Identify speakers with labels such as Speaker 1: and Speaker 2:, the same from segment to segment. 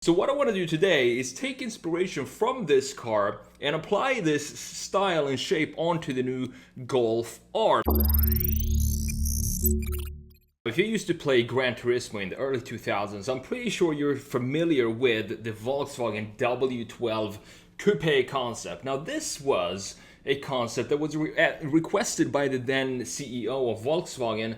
Speaker 1: So what I want to do today is take inspiration from this car and apply this style and shape onto the new Golf R. If you used to play Gran Turismo in the early 2000s, I'm pretty sure you're familiar with the Volkswagen W12 coupe concept. Now this was a concept that was requested by the then CEO of Volkswagen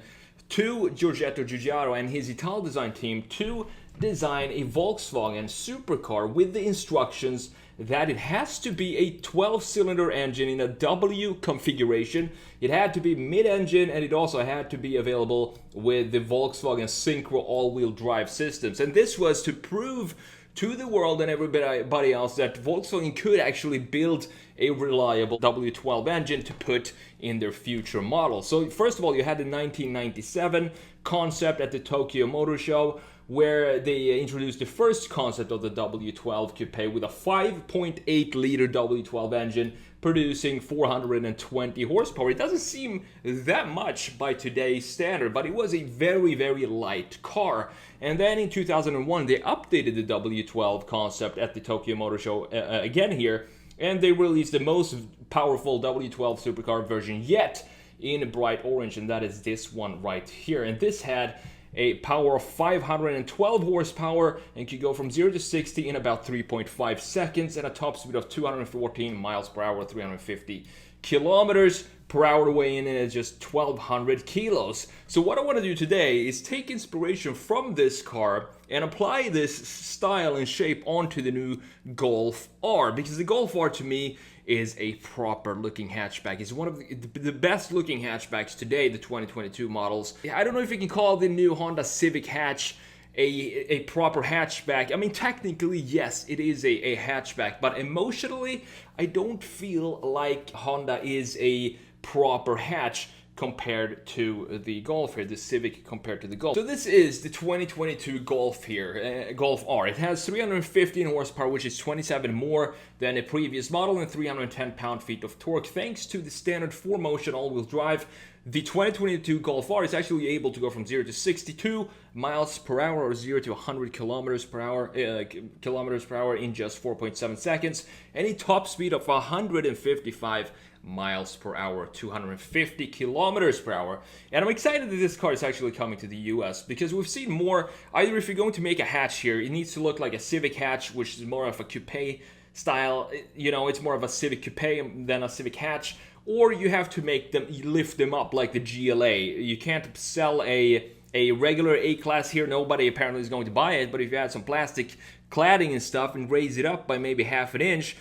Speaker 1: to Giorgetto Giugiaro and his Ital design team to design a Volkswagen supercar with the instructions that it has to be a 12-cylinder engine in a W configuration. It had to be mid-engine, and it also had to be available with the Volkswagen Synchro all-wheel drive systems. And this was to prove to the world and everybody else that Volkswagen could actually build a reliable W12 engine to put in their future models. So first of all, you had the 1997 concept at the Tokyo Motor Show, where they introduced the first concept of the W12 coupe with a 5.8 liter W12 engine producing 420 horsepower. It doesn't seem that much by today's standard, but it was a very, very light car. And then in 2001, they updated the W12 concept at the Tokyo Motor Show again here, and they released the most powerful W12 supercar version yet in bright orange, and that is this one right here. And this had a power of 512 horsepower and could go from 0 to 60 in about 3.5 seconds and a top speed of 214 miles per hour, 350 kilometers per hour, weighing in at just 1,200 kilos. So what I want to do today is take inspiration from this car and apply this style and shape onto the new Golf R, because the Golf R to me is a proper looking hatchback. It's one of the best looking hatchbacks today, the 2022 models. I don't know if you can call the new Honda Civic hatch a proper hatchback. I mean, technically, yes, it is a hatchback, but emotionally, I don't feel like Honda is a proper hatch compared to the Golf here, the Civic compared to the Golf. So this is the 2022 Golf here, Golf R. It has 315 horsepower, which is 27 more than a previous model, and 310 pound-feet of torque. Thanks to the standard 4Motion all-wheel drive, the 2022 Golf R is actually able to go from 0 to 62 miles per hour or 0 to 100 kilometers per hour in just 4.7 seconds, and a top speed of 155 miles per hour, 250 kilometers per hour. And I'm excited that this car is actually coming to the US, because we've seen more, either if you're going to make a hatch here, it needs to look like a Civic hatch, which is more of a coupe style, you know, it's more of a Civic coupe than a Civic hatch, or you have to make them, lift them up like the GLA. You can't sell a regular A-Class here, nobody apparently is going to buy it, but if you add some plastic cladding and stuff and raise it up by maybe half an inch,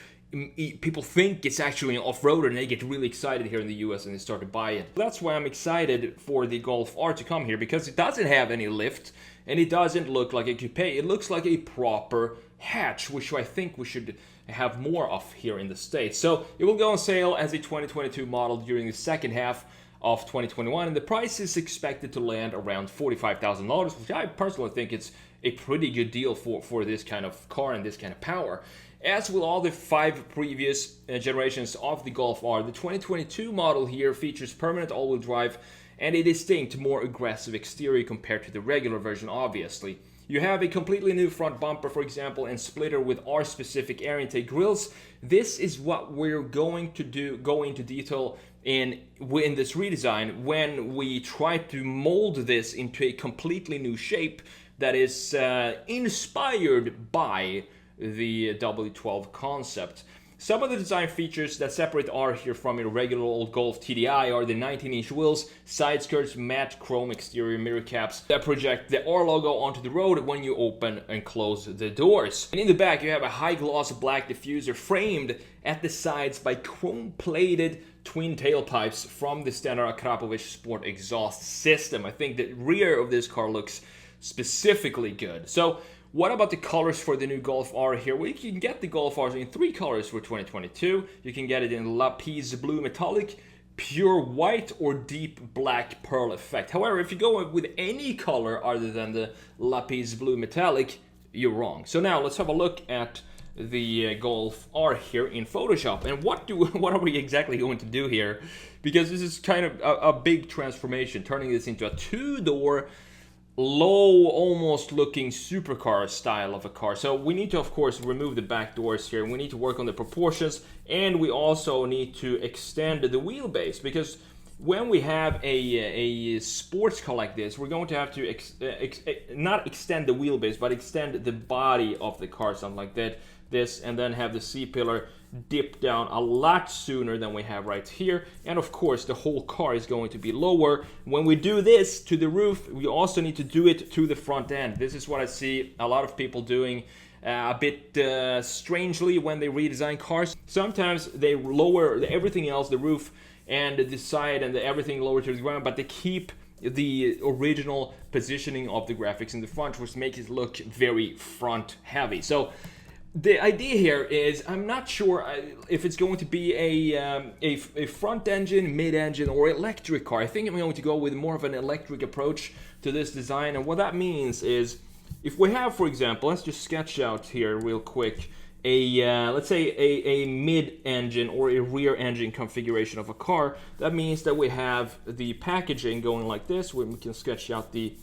Speaker 1: people think it's actually an off-roader, and they get really excited here in the US and they start to buy it. That's why I'm excited for the Golf R to come here, because it doesn't have any lift and it doesn't look like a coupe. It looks like a proper hatch, which I think we should have more of here in the States. So it will go on sale as a 2022 model during the second half of 2021, and the price is expected to land around $45,000, which I personally think it's a pretty good deal for this kind of car and this kind of power. As with all the 5 previous generations of the Golf R, the 2022 model here features permanent all-wheel drive and a distinct, more aggressive exterior compared to the regular version, obviously. You have a completely new front bumper, for example, and splitter with R-specific air intake grills. This is what we're going to go into detail in this redesign when we try to mold this into a completely new shape that is inspired by the W12 concept. Some of the design features that separate R here from a regular old Golf TDI are the 19-inch wheels, side skirts, matte chrome exterior mirror caps that project the R logo onto the road when you open and close the doors. And in the back, you have a high-gloss black diffuser framed at the sides by chrome-plated twin tailpipes from the standard Akrapovic Sport exhaust system. I think the rear of this car looks specifically good. So what about the colors for the new Golf R here? Well, you can get the Golf R in 3 colors for 2022. You can get it in lapis blue metallic, pure white, or deep black pearl effect. However, if you go with any color other than the lapis blue metallic, you're wrong. So now let's have a look at the Golf R here in Photoshop. And what are we exactly going to do here? Because this is kind of a big transformation, turning this into a 2-door low, almost looking supercar style of a car. So we need to, of course, remove the back doors here. We need to work on the proportions, and we also need to extend the wheelbase, because when we have a sports car like this, we're going to have to not extend the wheelbase, but extend the body of the car, something like that. This, and then have the C-pillar dip down a lot sooner than we have right here. And of course, the whole car is going to be lower. When we do this to the roof, we also need to do it to the front end. This is what I see a lot of people doing a bit strangely when they redesign cars. Sometimes they lower everything else, the roof and the side and everything lower to the ground, but they keep the original positioning of the graphics in the front, which makes it look very front heavy. So the idea here is, I'm not sure if it's going to be a front engine, mid-engine, or electric car. I think I'm going to go with more of an electric approach to this design. And what that means is, if we have, for example, let's just sketch out here real quick, let's say a mid-engine or a rear-engine configuration of a car. That means that we have the packaging going like this, where we can sketch out the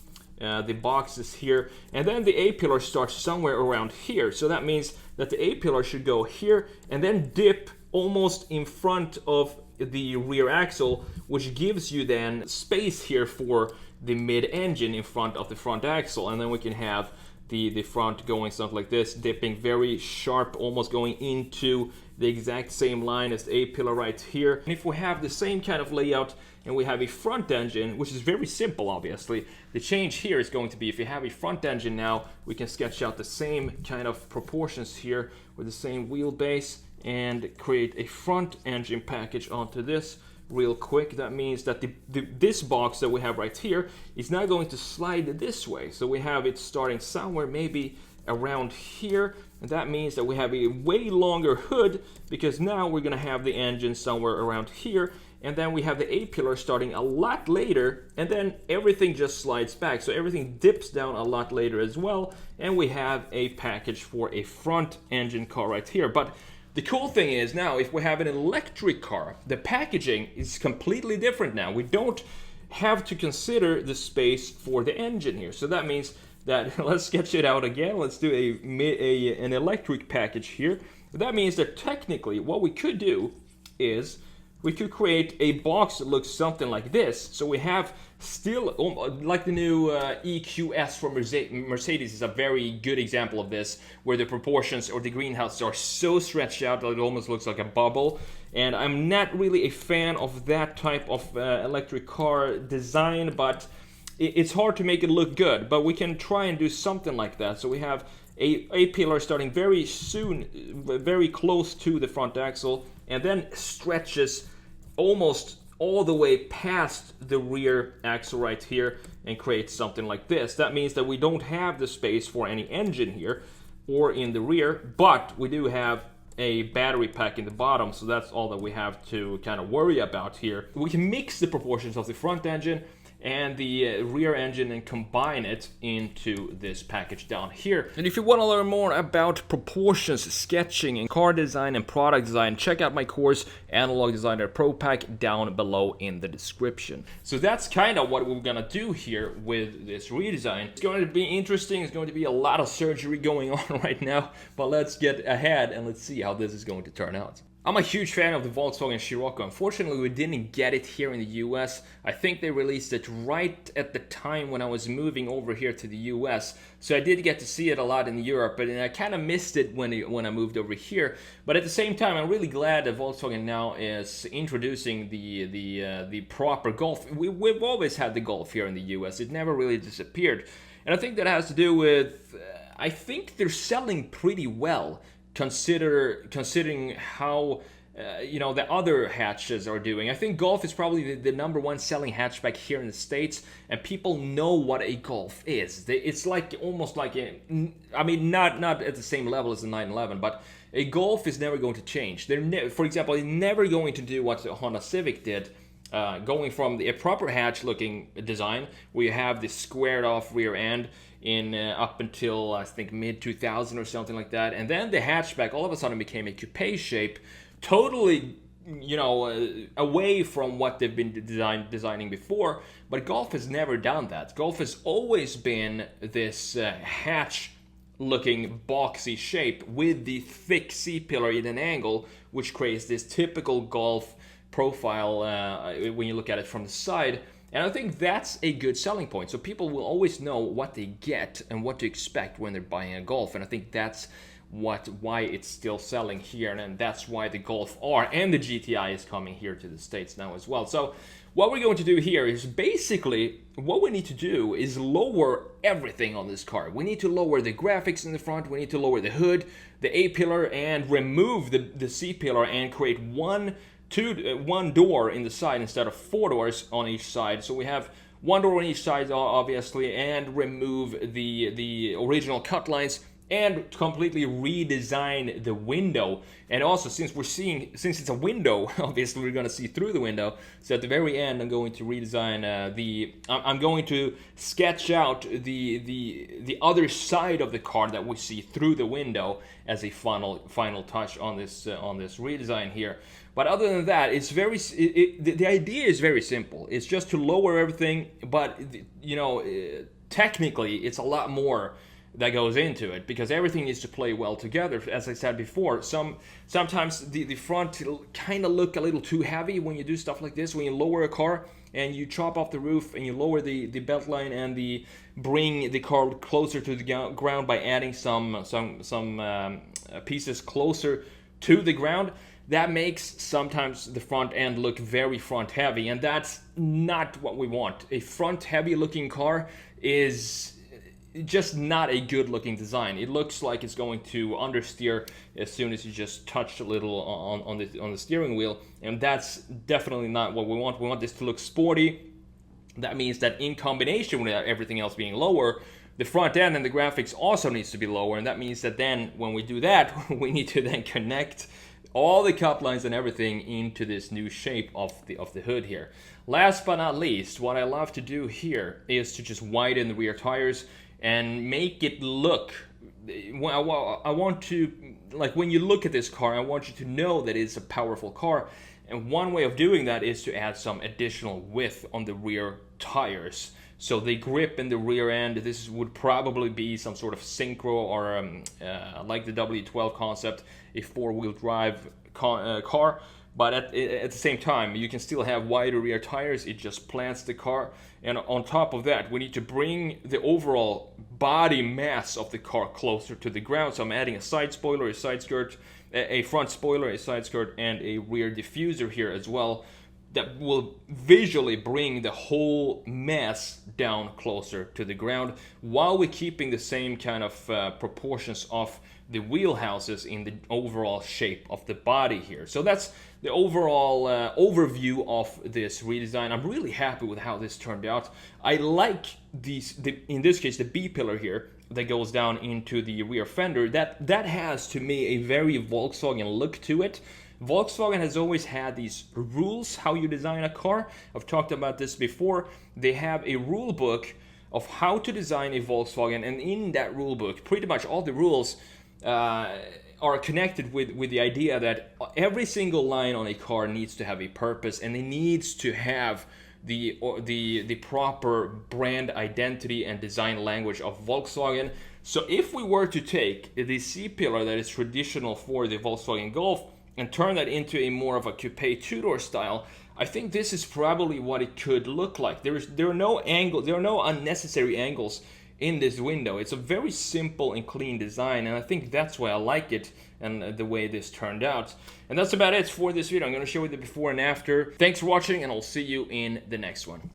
Speaker 1: boxes here, and then the A-pillar starts somewhere around here. So that means that the A-pillar should go here and then dip almost in front of the rear axle, which gives you then space here for the mid-engine in front of the front axle. And then we can have the front going something like this, dipping very sharp, almost going into the exact same line as the A-pillar right here. And if we have the same kind of layout and we have a front engine, which is very simple obviously, the change here is going to be, if you have a front engine now, we can sketch out the same kind of proportions here with the same wheelbase and create a front engine package onto this real quick. That means that this box that we have right here is now going to slide this way. So we have it starting somewhere maybe around here, and that means that we have a way longer hood, because now we're going to have the engine somewhere around here, and then we have the A-pillar starting a lot later, and then everything just slides back. So everything dips down a lot later as well, and we have a package for a front engine car right here. But the cool thing is, now if we have an electric car, the packaging is completely different now. We don't have to consider the space for the engine here. So that means that, let's sketch it out again. Let's do an electric package here. That means that technically what we could do is we could create a box that looks something like this. So we have still, like the new EQS from Mercedes is a very good example of this, where the proportions or the greenhouses are so stretched out that it almost looks like a bubble. And I'm not really a fan of that type of electric car design, but it's hard to make it look good. But we can try and do something like that. So we have a pillar starting very soon, very close to the front axle, and then stretches almost all the way past the rear axle right here and creates something like this. That means that we don't have the space for any engine here or in the rear, but we do have a battery pack in the bottom, so that's all that we have to kind of worry about here. We can mix the proportions of the front engine and the rear engine and combine it into this package down here. And if you want to learn more about proportions, sketching, and car design and product design, check out my course, Analog Designer Pro Pack, down below in the description. So that's kind of what we're gonna do here with this redesign. It's going to be interesting. It's going to be a lot of surgery going on right now, but let's get ahead and let's see how this is going to turn out. I'm a huge fan of the Volkswagen Scirocco. Unfortunately, we didn't get it here in the US. I think they released it right at the time when I was moving over here to the US. So I did get to see it a lot in Europe, but I kind of missed it when I moved over here. But at the same time, I'm really glad that Volkswagen now is introducing the proper Golf. We've always had the Golf here in the US. It never really disappeared. And I think that has to do with, I think they're selling pretty well, considering how the other hatches are doing. I think Golf is probably the #1 selling hatchback here in the States, and people know what a Golf is. It's like almost like not at the same level as the 911, but a Golf is never going to change. For example, they're never going to do what the Honda Civic did, going from a proper hatch looking design where you have the squared off rear end in up until I think mid 2000 or something like that, and then the hatchback all of a sudden became a coupe shape, totally away from what they've been designing before. But Golf has never done that. Golf has always been this hatch looking boxy shape with the thick C-pillar in an angle, which creates this typical Golf profile when you look at it from the side. And I think that's a good selling point. So people will always know what they get and what to expect when they're buying a Golf. And I think that's why it's still selling here, and that's why the Golf R and the GTI is coming here to the States now as well. So what we're going to do here is basically what we need to do is lower everything on this car. We need to lower the graphics in the front, we need to lower the hood, the A-pillar, and remove the C-pillar and create one door in the side instead of 4 doors on each side. So we have 1 door on each side, obviously, and remove the original cut lines and completely redesign the window. And also, since it's a window, obviously we're going to see through the window. So at the very end, I'm going to redesign I'm going to sketch out the other side of the car that we see through the window as a final touch on this redesign here. But other than that, it's the idea is very simple. It's just to lower everything, but technically it's a lot more that goes into it, because everything needs to play well together. As I said before, sometimes the front kind of look a little too heavy when you do stuff like this. When you lower a car and you chop off the roof and you lower the belt line and bring the car closer to the ground by adding some pieces closer to the ground, that makes sometimes the front end look very front heavy, and that's not what we want. A front heavy looking car is just not a good looking design. It looks like it's going to understeer as soon as you just touch a little on the steering wheel, and that's definitely not what we want. We want this to look sporty. That means that in combination with everything else being lower, the front end and the graphics also needs to be lower, and that means that then when we do that, we need to then connect all the cut lines and everything into this new shape of the hood here. Last but not least, what I love to do here is to just widen the rear tires and make it look, I want to, like, when you look at this car, I want you to know that it's a powerful car. And one way of doing that is to add some additional width on the rear tires. So they grip in the rear end. This would probably be some sort of synchro or like the W12 concept, a 4-wheel drive car. But at the same time, you can still have wider rear tires. It just plants the car. And on top of that, we need to bring the overall body mass of the car closer to the ground. So I'm adding a side spoiler, a side skirt, a front spoiler, a side skirt, and a rear diffuser here as well. That will visually bring the whole mass down closer to the ground, while we're keeping the same kind of proportions of the wheelhouses in the overall shape of the body here. So that's the overall overview of this redesign. I'm really happy with how this turned out. I like in this case, the B pillar here that goes down into the rear fender. That has, to me, a very Volkswagen look to it. Volkswagen has always had these rules how you design a car. I've talked about this before. They have a rule book of how to design a Volkswagen, and in that rule book, pretty much all the rules are connected with the idea that every single line on a car needs to have a purpose, and it needs to have the proper brand identity and design language of Volkswagen. So if we were to take the C-pillar that is traditional for the Volkswagen Golf and turn that into a more of a coupe two-door style, I think this is probably what it could look like. There are no unnecessary angles in this window. It's a very simple and clean design, and I think that's why I like it and the way this turned out. And that's about it for this video. I'm going to show you the before and after. Thanks for watching, and I'll see you in the next one.